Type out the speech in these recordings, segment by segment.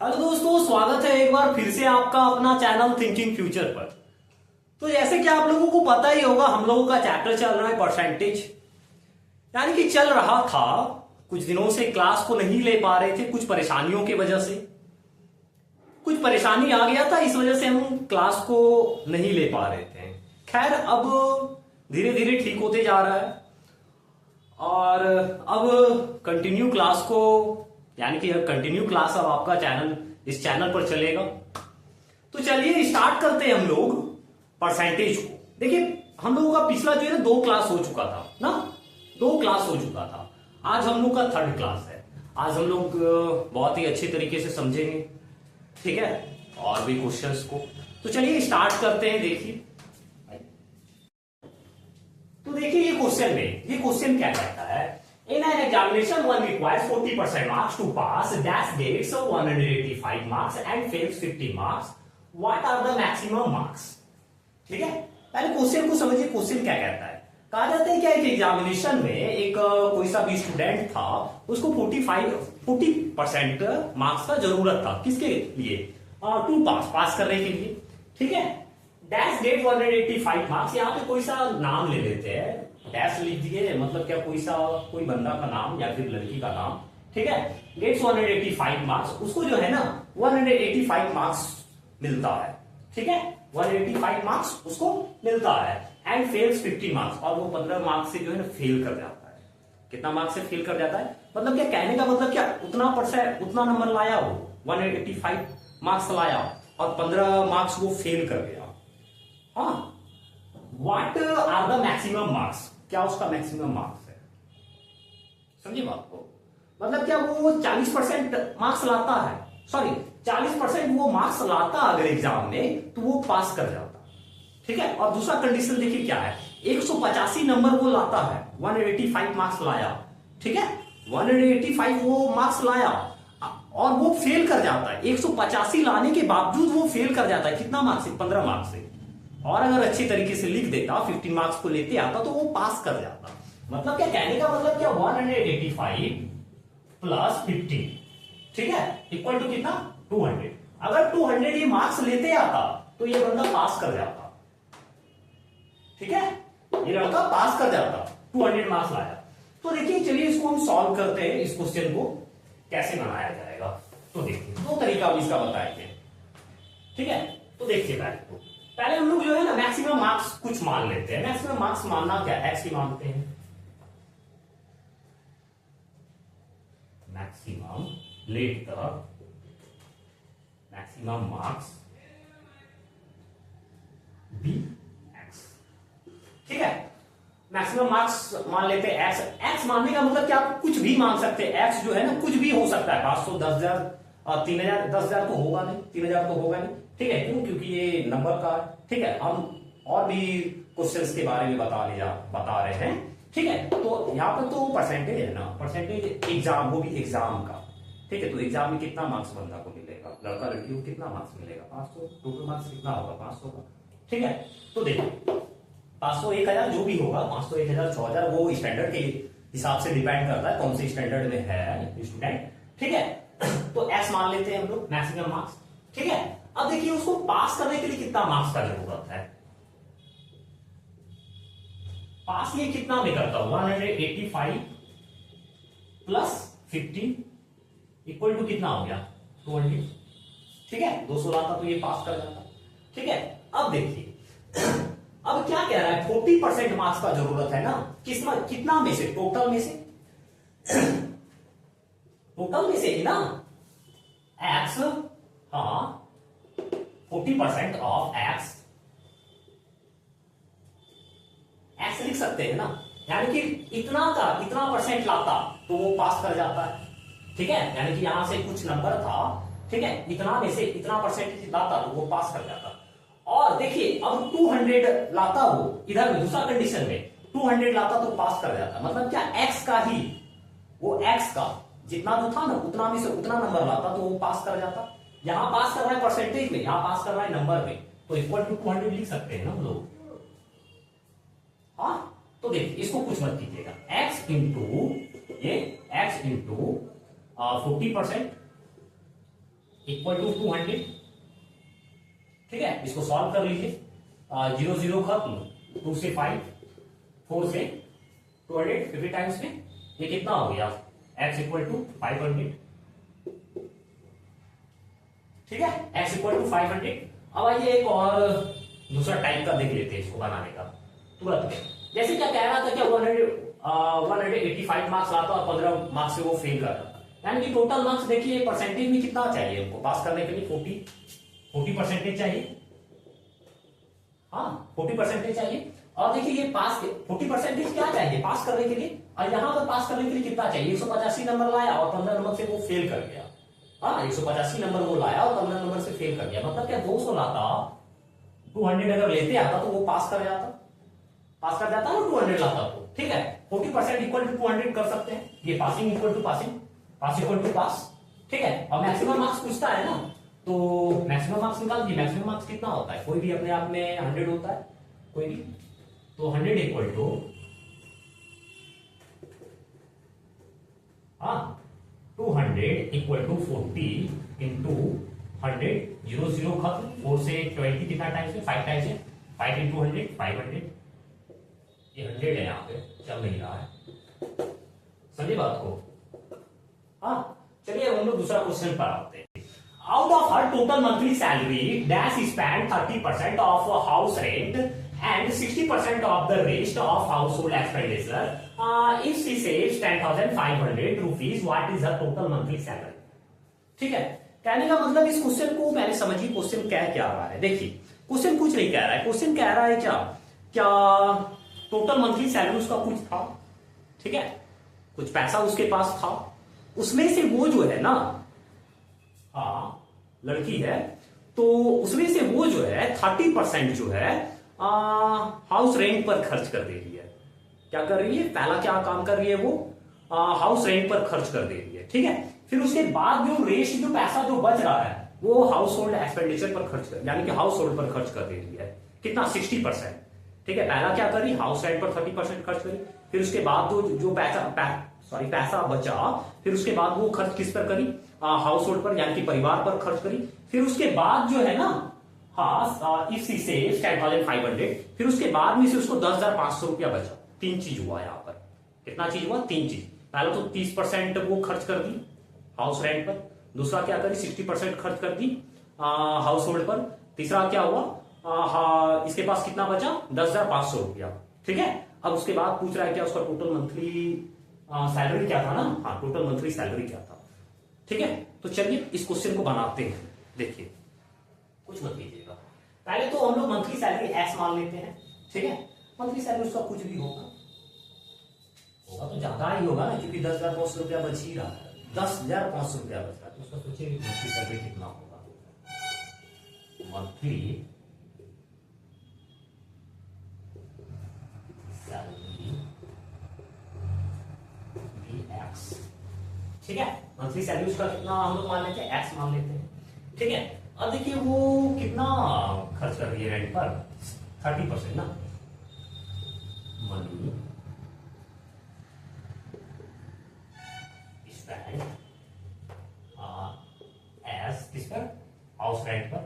Hello दोस्तों, स्वागत है एक बार फिर से आपका अपना चैनल थिंकिंग फ्यूचर पर। तो जैसे कि आप लोगों को पता ही होगा, हम लोगों का चैप्टर चल रहा है परसेंटेज, यानी कि चल रहा था। कुछ दिनों से क्लास को नहीं ले पा रहे थे, कुछ परेशानियों की वजह से। कुछ परेशानी आ गया था, इस वजह से हम क्लास को नहीं ले पा रहे थे। खैर, अब धीरे धीरे ठीक होते जा रहा है और अब कंटिन्यू क्लास को, यानी कि कंटिन्यू क्लास अब आपका चैनल, इस चैनल पर चलेगा। तो चलिए स्टार्ट करते हैं हम लोग परसेंटेज को। देखिए, हम लोगों का पिछला जो है ना 2 क्लास हो चुका था ना, 2 क्लास हो चुका था। आज हम लोग का 3rd क्लास है। आज हम लोग बहुत ही अच्छे तरीके से समझेंगे, ठीक है, और भी क्वेश्चंस को। तो चलिए स्टार्ट करते हैं। देखिए, तो देखिए ये क्वेश्चन क्या कहता है। In an examination, one requires 40% marks to pass, dash gets 185 marks and fails 50 marks. What are the maximum marks? ठीक है, पहले क्वेश्चन को समझिए। क्वेश्चन क्या कहता है। कहा जाता है क्या, एक एग्जामिनेशन में एक कोई सा भी स्टूडेंट था, उसको 40% मार्क्स का जरूरत था। किसके लिए? टू पास करने के लिए, ठीक है। Dash get 185 marks. यहाँ पे कोई सा नाम ले लेते हैं, डैश लिख दिए, मतलब क्या, कोई बंदा का नाम या फिर लड़की का नाम, ठीक है। गेट्स 185 मार्क्स, उसको जो है ना 185 मार्क्स मिलता है, ठीक है। 185 मार्क्स उसको मिलता है एंड फेल्स 50 मार्क्स, और वो 15 मार्क्स से जो है ना फेल कर जाता है। कितना मार्क्स से फेल कर जाता है, मतलब क्या कहने का मतलब क्या, उतना नंबर लाया वो, 185 मार्क्स लाया और 15 मार्क्स वो फेल कर गया। हाँ, what are the maximum marks, क्या उसका मैक्सिमम मार्क्स है। समझिए बात को, मतलब क्या वो 40% मार्क्स लाता है, सॉरी 40% वो मार्क्स लाता अगर एग्जाम में, तो वो पास कर जाता, ठीक है। और दूसरा कंडीशन देखिए क्या है, 185 नंबर वो लाता है, 185 मार्क्स लाया, ठीक है। 185 वो मार्क्स लाया और वो फेल कर जाता है। 185 लाने के बावजूद वो फेल कर जाता है, कितना मार्क्स से, 15 मार्क्स से। और अगर अच्छी तरीके से लिख देता, 15 मार्क्स को लेते आता, तो वो पास कर जाता। मतलब क्या कहने का मतलब क्या, 185 प्लस 50, ठीक है, इक्वल टू कितना, 200। अगर 200 ये मार्क्स लेते आता तो ये बंदा पास कर जाता, ठीक है, ये लड़का पास कर जाता, 200 मार्क्स लाया। तो देखिए, चलिए इसको हम सॉल्व करते हैं। इस क्वेश्चन को कैसे बनाया जाएगा, तो देखिए 2 तरीका हम इसका बताएंगे, ठीक है। तो देखिए, पहले हम लोग जो है ना मैक्सिमम मार्क्स कुछ मान लेते हैं। मैक्सिमम मार्क्स मानना क्या, एक्स ही मानते हैं। Maximum, let the maximum marks be X, ठीक है। मैक्सिमम मार्क्स मान लेते हैं एक्स। एक्स मानने का मतलब क्या, आप कुछ भी मान सकते हैं। एक्स जो है ना कुछ भी हो सकता है, 500, 10,000 और 3,000। 10,000 तो होगा नहीं, 3,000 तो होगा नहीं, ठीक है। क्यों? क्योंकि ये नंबर का, ठीक है। हम और भी क्वेश्चंस के बारे में बता रहे हैं, ठीक है। तो यहाँ पर तो परसेंटेज है ना, परसेंटेज एग्जाम, वो भी एग्जाम का, ठीक है। तो एग्जाम में कितना मार्क्स बंदा को मिलेगा, लड़का लड़की को कितना मार्क्स मिलेगा, 500। टोटल मार्क्स कितना होगा, 500 का, ठीक है। तो देखो 500, 1,000 जो भी होगा, 500, 1,000, 6,000, वो स्टैंडर्ड के हिसाब से डिपेंड करता है कौन से स्टैंडर्ड में है स्टूडेंट, ठीक है। तो एस मान लेते हैं हम लोग मैक्सिमम मार्क्स, ठीक है। अब देखिए, उसको पास करने के लिए कितना मार्क्स का जरूरत है। पास ये कितना में करता हूं, 185 प्लस 50 इक्वल टू कितना हो गया, 200, ठीक है। 200 लाता तो ये पास कर जाता, ठीक है। अब देखिए, अब क्या कह रहा है, 40% मार्क्स का जरूरत है ना, कितना में से, टोटल में से, टोटल में से ही ना, एक्स, हाँ 40% ऑफ एक्स, एक्स लिख सकते हैं ना, यानी कि इतना परसेंट लाता तो वो पास कर जाता है, ठीक है। यानी कि यहां से कुछ नंबर था, ठीक है, इतना में से इतना परसेंट लाता तो वो पास कर जाता। और देखिए, अब 200 लाता वो, इधर में दूसरा कंडीशन में 200 लाता तो पास कर जाता। मतलब क्या, एक्स का ही, वो एक्स का जितना जो था ना, उतना में से उतना नंबर लाता तो वो पास कर जाता। यहां पास कर रहा है परसेंटेज में, यहां पास कर रहा है नंबर में, तो इक्वल टू 200 लिख सकते हैं ना हम लोग। हाँ, तो देखिए इसको कुछ मत कीजिएगा, x इंटू ये x इंटू 40%, इक्वल टू 200। ठीक है, इसको सॉल्व कर लीजिए। 0 0 खत्म, 2 से 5, 4 से 200, 50 टाइम्स में ये कितना हो गया, x इक्वल टू 500। ठीक है, x इक्वल टू 500। अब आइए एक और दूसरा टाइप का देख लेते हैं इसको बनाने का तुरंत में। जैसे क्या कह रहा था, क्या 185 मार्क्स आता और 15 मार्क्स से वो फेल कर रहा था, यानी कि टोटल मार्क्स देखिए परसेंटेज में कितना चाहिए हमको पास करने के लिए, 40 परसेंटेज चाहिए। हाँ, 40 परसेंटेज चाहिए। और देखिए ये पास 40 परसेंटेज क्या चाहिए पास करने के लिए, और यहां पर पास करने के लिए कितना चाहिए, 185 नंबर लाया और 15 नंबर से वो फेल कर गया। हाँ, 185 नंबर वो लाया और 15 नंबर से फेल कर गया, मतलब क्या 200 लाता, 200 अगर लेते आता तो वो पास कर जाता ना, 200 लाता तो। ठीक है, 40% इक्वल टू 200 कर सकते हैं, ये passing equal to passing, pass equal to pass. ठीक है, और मैक्सिमम मार्क्स पूछता है ना, तो मैक्सिमम मार्क्स निकाल दीजिए। मैक्सिमम मार्क्स कितना होता है, कोई भी अपने आप में 100 होता है, कोई भी, तो 100 equal to 200 equal to 40 into 100, 0 0 खत्म, 4 से 20 कितना टाइम्स है, 5 टाइम्स है, 5 इंटू 100, 500। ये 100 है, यहाँ पे चल नहीं रहा है, समझे बात को। हाँ, चलिए हम लोग दूसरा क्वेश्चन पर आते हैं। Out of her total monthly salary, Dash spent 30% of house rent and 60% of the rest of household expenditure. If she saves 10,500 rupees, what is her total monthly salary? ठीक है, कहने का मतलब इस क्वेश्चन को मैंने समझी, क्वेश्चन कह क्या रहा है। देखिए क्वेश्चन कुछ नहीं कह रहा है, क्वेश्चन कह रहा है क्या टोटल मंथली सैलरी उसका कुछ था, ठीक है, कुछ पैसा उसके पास था, उसमें से वो जो है ना, हाँ लड़की है, तो उसमें से वो जो है 30% जो है हाउस रेंट पर खर्च कर दे रही है। क्या कर रही है, पहला क्या काम कर रही है वो, हाउस रेंट पर खर्च कर दे रही है। ठीक है, फिर उसके बाद जो रेस्ट जो पैसा जो बच रहा है वो हाउस होल्ड एक्सपेंडिचर पर खर्च कर, यानी कि हाउस होल्ड पर खर्च कर दे रही है। कितना, 60%। ठीक है, पहला क्या करी, हाउस रेंट पर 30% खर्च करी, फिर उसके बाद जो पैसा बचा, फिर उसके बाद वो खर्च किस पर करी, हाउस होल्ड पर, यानी कि परिवार पर खर्च करी। फिर उसके बाद जो है ना, हाँ, इफ सी सेव्स 10,500, फिर उसके बाद में से उसको 10,500 रुपया बचा। तीन चीज हुआ यहाँ पर, कितना चीज हुआ, तीन चीज। पहले तो 30% वो खर्च कर दी हाउस रेंट पर, दूसरा क्या करी 60% खर्च कर दी हाउस होल्ड पर, तीसरा क्या हुआ, इसके पास कितना बचा, 10,500 रुपया। ठीक है, अब उसके बाद पूछ रहा है क्या उसका टोटल मंथली सैलरी क्या था ना, हाँ टोटल मंथली सैलरी क्या था। ठीक है, तो चलिए इस क्वेश्चन को बनाते हैं। देखिए कुछ मत लीजिएगा, पहले तो हम लोग मंथली सैलरी एक्स मान लेते हैं। ठीक है, मंथली सैलरी उसका कुछ भी होगा तो ज्यादा ही होगा ना, क्योंकि 10,500 रुपया बच ही रहा है, 10,500 रुपया बच रहा है, तो उसका सोचिए मंथली सैलरी कितना होगा। मंथली सैलरी एक्स, ठीक है, मंथली सैलरी उसका कितना हम लोग मान लेते हैं, एक्स मान लेते हैं। ठीक है, अब देखिए वो कितना खर्च कर रही है रेंट पर, 30% ना, मनी स्पेंड एज किस पर, हाउस रेंट पर,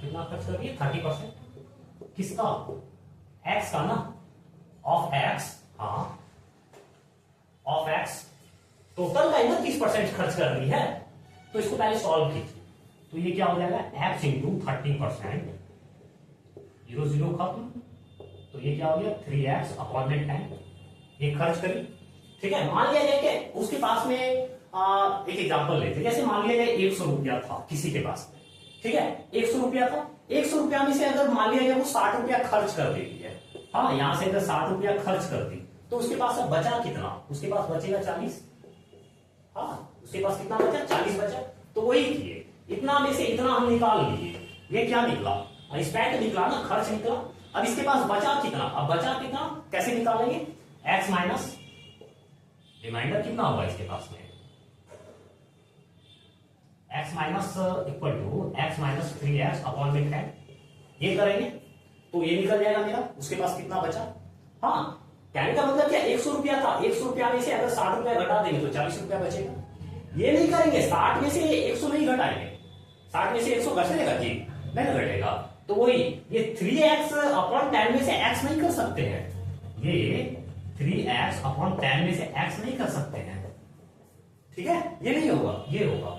कितना खर्च कर रही है, 30%। किसका, एक्स का ना, ऑफ एक्स, हाँ ऑफ एक्स, टोटल का ही ना 30% खर्च कर रही है, तो इसको पहले सॉल्व कीजिए। तो ये क्या हो जाएगा, एक्स इंटू 30%, 0 0 खत्म, तो ये क्या हो गया 3x अपॉन में 10, ये खर्च करी। ठीक है, मान लिया जाए कि उसके पास में एक एग्जांपल लेते, जैसे मान लिया जाए 100 रुपया था किसी के पास में। ठीक है, 100 रुपया था, 100 रुपया में से अगर मान लिया जाए वो 60 रुपया खर्च कर देती है, हाँ यहां से अगर 60 रुपया खर्च कर दी, तो उसके पास अब बचा कितना, उसके पास बचेगा 40। हाँ, उसके पास कितना बचा, 40 बचा। तो वही किए, इतना में से इतना हम निकाल लिए, ये क्या निकला, स्पेंड निकला ना, खर्च निकला। अब इसके पास बचा कितना, अब बचा कितना कैसे निकालेंगे, एक्स माइनस रिमाइंडर कितना होगा इसके पास में, X minus equal to X minus 3x upon में 10, ये करेंगे तो ये निकल जाएगा मेरा, उसके पास कितना बचा, हाँ कहने का मतलब क्या, 100 रुपया था, 100 रुपया में से अगर 60 रुपया घटा देंगे तो 40 रुपया बचेगा। ये नहीं करेंगे, 60 में से 100 नहीं घटाएंगे, 60 में से 100 घटेगा जी, नहीं ना घटेगा। तो वही ये 3x अपॉन 10 में से x नहीं कर सकते हैं, ये 3x अपॉन 10 में से x नहीं कर सकते हैं, ठीक है, ये नहीं होगा, ये होगा।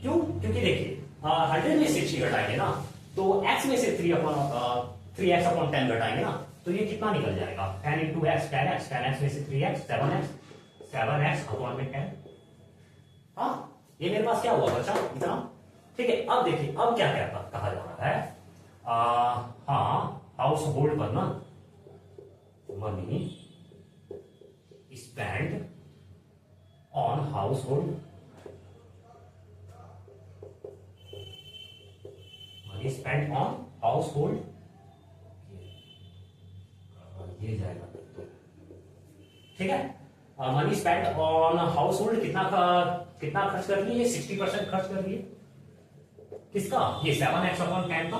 क्यों? क्योंकि देखिए 100 में से 60 घटाएंगे ना, तो x में से 3x अपॉन 10 घटाएंगे ना, तो ये कितना निकल जाएगा, 10 इंटू एक्स, 10x में से 3x, 7x अपॉन में 10। हाँ, ये मेरे पास क्या हुआ बच्चा, इतना, ठीक है। अब देखिए, अब क्या कहता कहा जा रहा है, हाँ, हाउस होल्ड पर ना money spend on house hold, money spend on house hold, ये जाएगा, ठीक है। Money spend on house hold कितना खर्च कर लिए, 60% खर्च कर लिए, किसका, ये 7x अपॉन 10 का,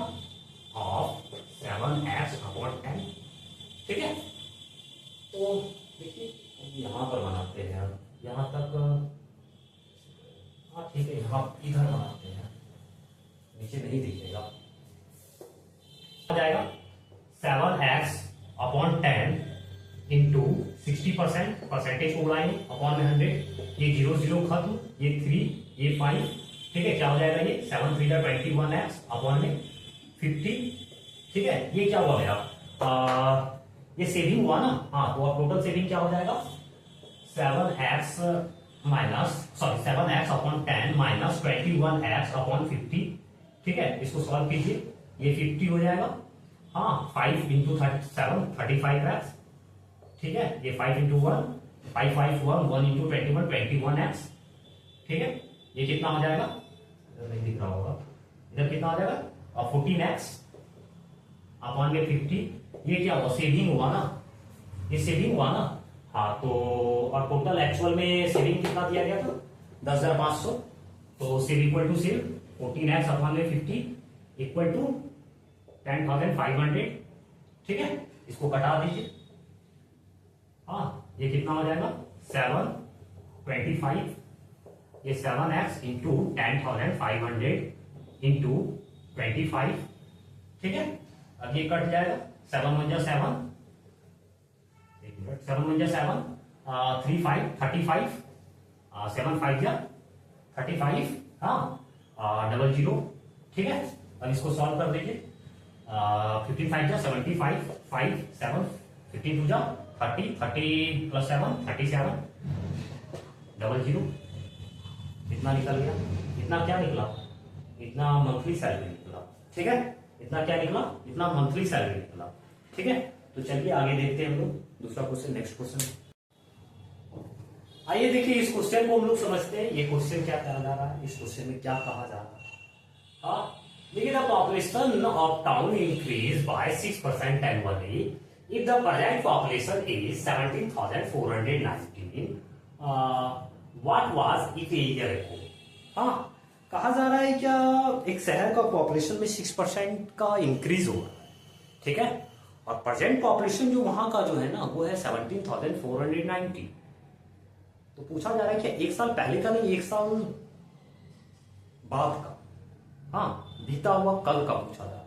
ऑफ 7x अपॉन 10, ठीक है। तो देखिए यहां पर बनाते हैं, यहां तक, हाँ ठीक है, यहां इधर बनाते हैं, नीचे नहीं दिखेगा, आ जाएगा 7x अपॉन 10 इंटू 60%, परसेंटेज को उड़ाएंगे, अपॉन में 100, ये 0 0 खत्म, ये 3, ये 5, ठीक है, क्या हो जाएगा, ये 7 3 21x अपॉन में 50, ठीक है। ये क्या हुआ मेरा, ये सेविंग हुआ ना, हाँ, तो अब टोटल सेविंग क्या हो जाएगा, 7x upon 10 minus 21x upon 50, ठीक है, इसको सॉल्व कीजिए, ये 50 हो जाएगा, हाँ, 5 इंटू 7 35x, ठीक है, ये 5 इंटू 1 5 5 1 इंटू 21 21x, ठीक है, ये कितना हो जाएगा, नहीं दिख रहा होगा, इधर कितना हो जाएगा, और 14x अपॉन में 50, ये क्या हुआ, सेविंग हुआ ना, ये सेविंग हुआ ना, हाँ, तो और टोटल एक्चुअल में सेविंग कितना दिया गया था, 10,500, तो save equal to save 14x upon में 50 इक्वल टू 10,500, ठीक है, इसको कटा दीजिए, हाँ, ये कितना हो जाएगा, 7 25, ये 7x इंटू 10,500 इंटू 25, ठीक है। अब ये कट जाएगा, 7 1 जा 7, 7 1 जा 7, 3 5 35, 7 5 जा 35, हाँ, 00, ठीक है। अब इसको सॉल्व कर दीजिए, 15 5 जा 75, 5 7 15 2 जा 30, 30 प्लस 7 37, 00, इतना निकल गया, इतना क्या निकला, इतना मंथली सैलरी निकला, ठीक है, इतना क्या निकला, इतना मंथली सैलरी निकला, ठीक है। तो चलिए आगे देखते हैं हम लोग दूसरा क्वेश्चन, नेक्स्ट क्वेश्चन। आइए देखिए, इस क्वेश्चन को हम लोग समझते हैं, ये क्वेश्चन क्या कहा जा रहा है, इस क्वेश्चन में क्या कहा जा रहा है। हाँ, देखिए, the population of town increase by 6% annually if the present population is 17,419, what was it a year ago? हाँ, कहा जा रहा है क्या, एक शहर का पॉपुलेशन में 6% का इंक्रीज हो रहा है, ठीक है, और प्रेजेंट पॉपुलेशन जो वहां का जो है ना, वो है 17,490। तो पूछा जा रहा है कि एक साल पहले का नहीं, एक साल बाद का, हाँ, बीता हुआ कल का पूछा जा रहा है।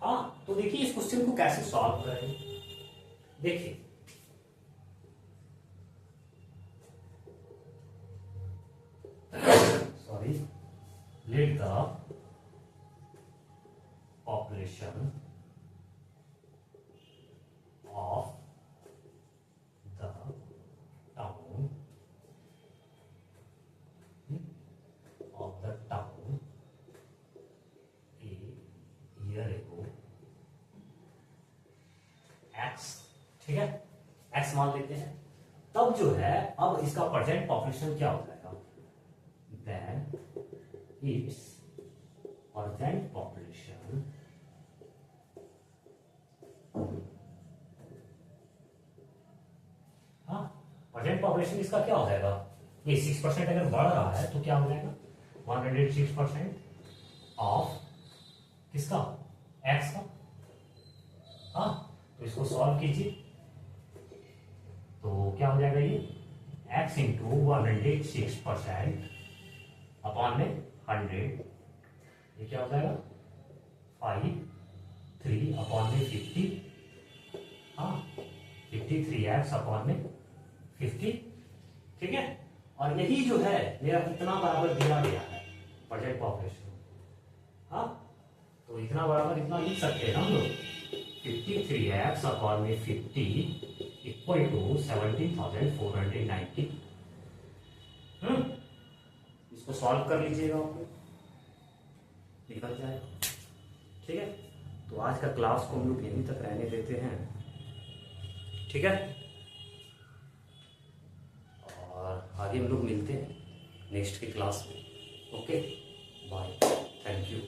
हाँ, तो देखिए इस क्वेश्चन को कैसे सॉल्व करें, देखिए, sorry, let the population of the town year ago x, ठीक है, एक्स मान लेते हैं। तब जो है, अब इसका प्रेजेंट पॉपुलेशन क्या हो जाएगा, देन इट्स प्रेजेंट पॉपुलेशन हाँ, प्रेजेंट पॉपुलेशन इसका क्या हो जाएगा, ये 6% अगर बढ़ रहा है तो क्या हो जाएगा, 106% ऑफ किसका, एक्स का, हाँ, तो इसको सॉल्व कीजिए, जाएगा ये x इंटू 106% अपॉन में 100, ये क्या हो जाएगा 5 अपॉन में 50, हाँ 53x अपॉन में 50, ठीक है। और यही जो है मेरा कितना बराबर दिया गया है प्रोजेक्ट ऑपरेशन, हाँ तो इतना बराबर इतना लिख सकते हैं हम लोग 53x अपॉन में 50 इक्वल टू 17,490। इसको सॉल्व कर लीजिएगा, आपको निकल जाएगा, ठीक है। तो आज का क्लास को हम लोग यहीं तक रहने देते हैं, ठीक है। और आगे हम लोग मिलते हैं नेक्स्ट की क्लास में। Okay bye, thank you.